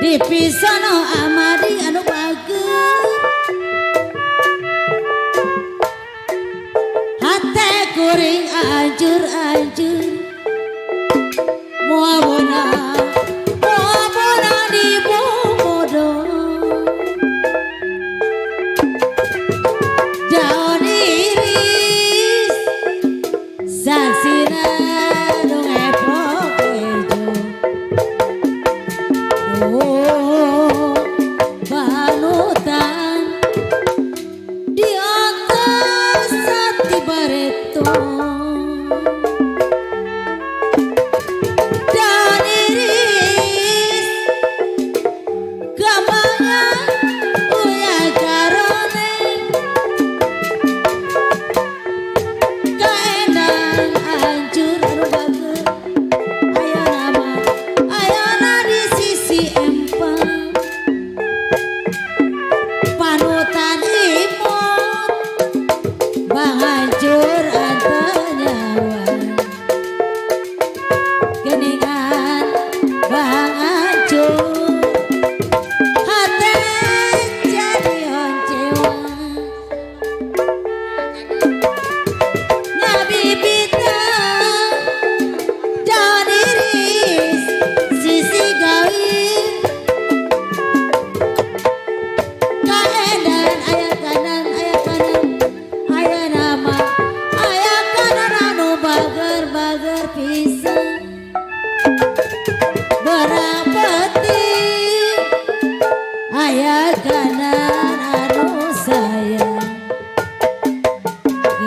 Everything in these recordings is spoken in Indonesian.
dipisano amadi anu bagus hate kuring anjur-anjur muabona di bomodo daun iris saksina nu ngepok ejo banutan di atas sati bareto dan iris gamanya uya karone kaenang anjur anu bager ayana di sisi empang panutan imut bangajur antanyawa geningan bangajur hate jadi oncewa ngabibita daun iris sisi gawin kaedan aya kanan aya nama aya kanan anu bager-bager pisan berapeti aya kanan anu sayang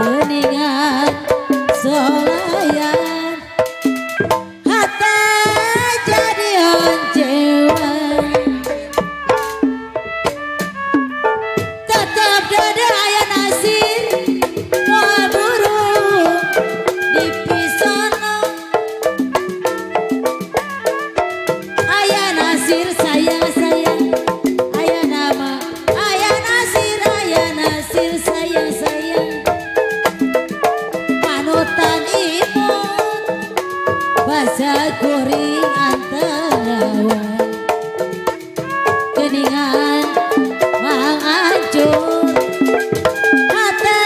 geningan solayan hate jadi oncewa tetap dada aya nasir moal buru dipisono aya nasir sayang aya nama aya nasir sayang panutan imut basa kuring antangawan geningan mangajur hate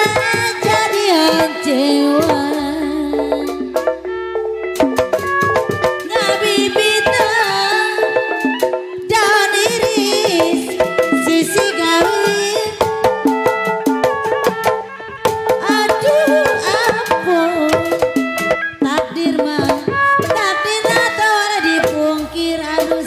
jadi oncewa ngabibita daun iris sisi gawin aduh ampun takdir mah takdir tawar dipungkir anu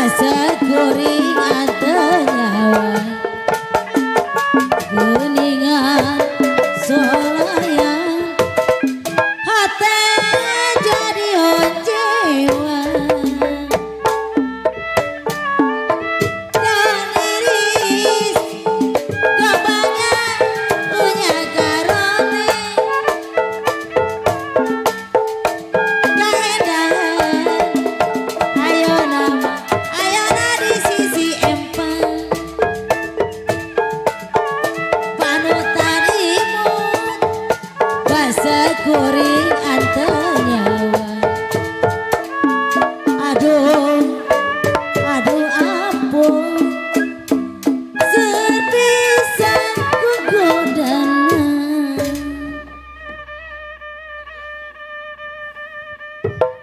basa kuring nyawa geningan solayang hati jadi honcewa dan iris kebanyak punya karone kaedan ayo nama ayo di sisi empang panutan imut basa kuring nyawa aduh aduh ampun sepisan kugodan